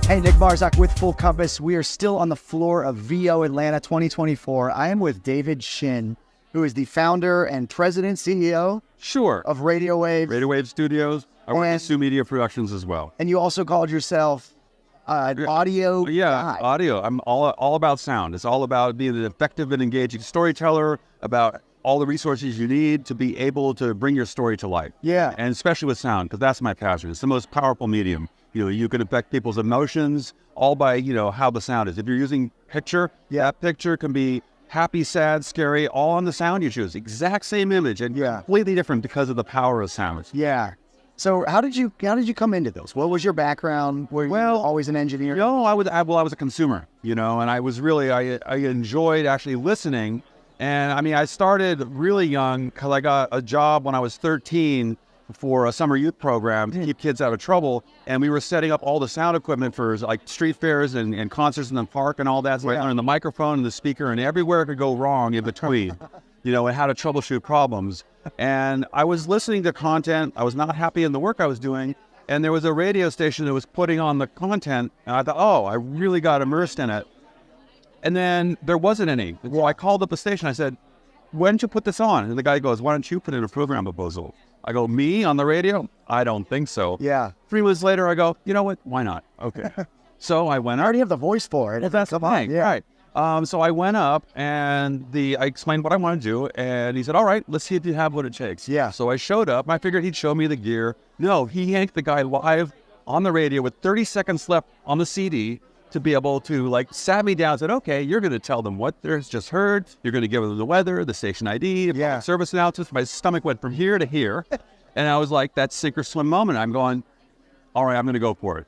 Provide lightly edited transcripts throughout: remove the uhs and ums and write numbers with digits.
Hey, Nick Marzak with Full Compass. We are still on the floor of VO Atlanta 2024. I am with David Shinn, who is the founder and president, CEO of Radio Wave. Radio Wave Studios. I work at SueMedia Productions as well. And you also called yourself audio guy. Audio. I'm all about sound. It's all about being an effective and engaging storyteller, about all the resources you need to be able to bring your story to life. Yeah. And especially with sound, because that's my passion. It's the most powerful medium. You can affect people's emotions all by, how the sound is. If you're using picture, that picture can be happy, sad, scary, all on the sound you choose. Exact same image and completely different because of the power of sound. Yeah. So how did you come into this? What was your background? Were you always an engineer? No, I was a consumer, and I was really, I enjoyed actually listening. And I started really young because I got a job when I was 13 for a summer youth program to keep kids out of trouble. And we were setting up all the sound equipment for like street fairs and concerts in the park and all that. So I learned the microphone and the speaker and everywhere it could go wrong in between, and how to troubleshoot problems. And I was listening to content. I was not happy in the work I was doing. And there was a radio station that was putting on the content. And I thought, I really got immersed in it. And then there wasn't any. Well, I called up the station. I said, "Why don't you put this on?" And the guy goes, "Why don't you put in a program proposal?" I go, "Me on the radio? I don't think so." Yeah. 3 months later, I go, "You know what? Why not?" Okay. So I went up. I already have the voice for it. Well, that's the thing. Yeah. Right. So I went up and I explained what I wanted to do. And he said, "All right, let's see if you have what it takes." Yeah. So I showed up. I figured he'd show me the gear. No, he yanked the guy live on the radio with 30 seconds left on the CD to be able to sat me down and said, "Okay, you're going to tell them what there's just heard. You're going to give them the weather, the station ID, the service announcements." My stomach went from here to here. And I was like, that sink or swim moment. I'm going, all right, I'm going to go for it.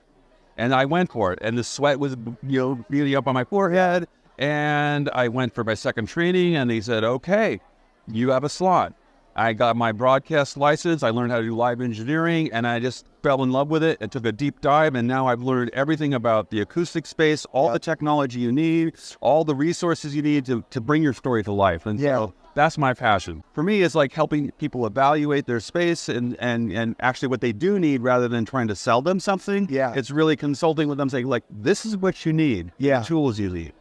And I went for it. And the sweat was, really up on my forehead. And I went for my second training. And he said, "Okay, you have a slot." I got my broadcast license. I learned how to do live engineering, and I just fell in love with it and took a deep dive. And now I've learned everything about the acoustic space, all the technology you need, all the resources you need to bring your story to life. And so that's my passion. For me, it's like helping people evaluate their space and actually what they do need rather than trying to sell them something. Yeah. It's really consulting with them, saying, this is what you need, the tools you need.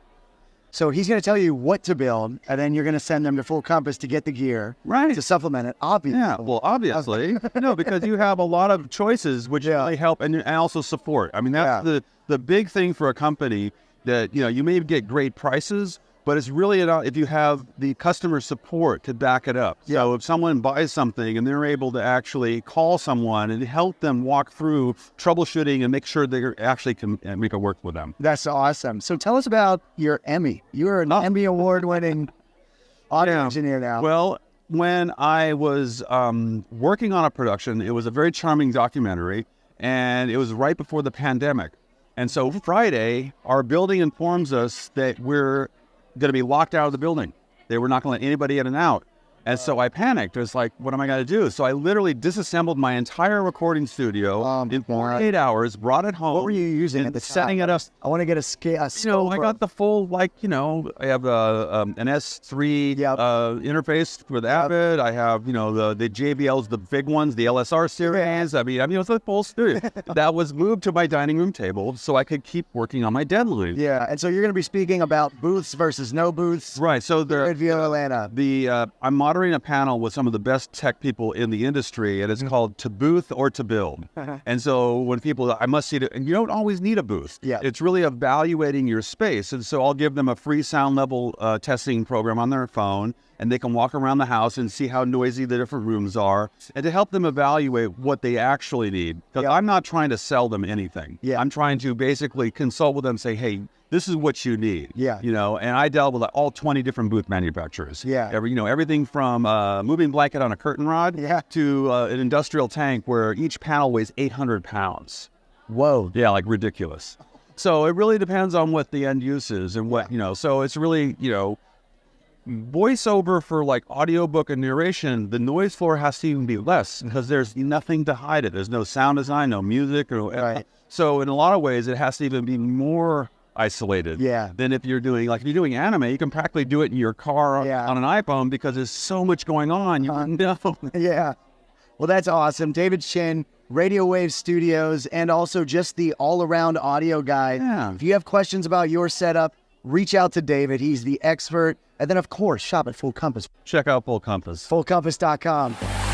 So he's going to tell you what to build, and then you're going to send them to Full Compass to get the gear, to supplement it, obviously. Yeah, well, obviously. No, because you have a lot of choices which really help and also support. That's the big thing for a company that, you may get great prices, but it's really if you have the customer support to back it up. Yeah. So if someone buys something and they're able to actually call someone and help them walk through troubleshooting and make sure they actually can make it work with them. That's awesome. So tell us about your Emmy. You're an Emmy Award-winning audio engineer now. Well, when I was working on a production, it was a very charming documentary, and it was right before the pandemic. And so Friday, our building informs us that we're going to be locked out of the building. They were not going to let anybody in and out. And so I panicked. It was like, what am I going to do? So I literally disassembled my entire recording studio in 48 hours, brought it home. What were you using at the setting it up? I want to get a scale. I got the full, I have an S3 interface with Avid. I have, the JBLs, the big ones, the LSR series. It's a full studio. That was moved to my dining room table so I could keep working on my deadline. Yeah, and so you're going to be speaking about booths versus no booths. Right. So at VO Atlanta. I'm moderating a panel with some of the best tech people in the industry, and it's called To Booth or To Build. And so when people, I must see it, and you don't always need a booth. Yeah. It's really evaluating your space. And so I'll give them a free sound level testing program on their phone, and they can walk around the house and see how noisy the different rooms are, and to help them evaluate what they actually need. Because I'm not trying to sell them anything. Yeah. I'm trying to basically consult with them, say, hey, this is what you need. Yeah. And I dealt with all 20 different booth manufacturers. Yeah. Everything from a moving blanket on a curtain rod to an industrial tank where each panel weighs 800 pounds. Whoa. Yeah, like ridiculous. So it really depends on what the end use is and what, so it's really, voiceover for audiobook and narration, the noise floor has to even be less because there's nothing to hide it. There's no sound design, no music. So in a lot of ways, it has to even be more isolated than if you're doing, if you're doing anime, you can practically do it in your car on an iPhone because there's so much going on. Yeah. Well, that's awesome. David Shinn, Radio Wave Studios, and also just the all-around audio guy. Yeah. If you have questions about your setup, reach out to David. He's the expert. And then, of course, shop at Full Compass. Check out Full Compass. FullCompass.com.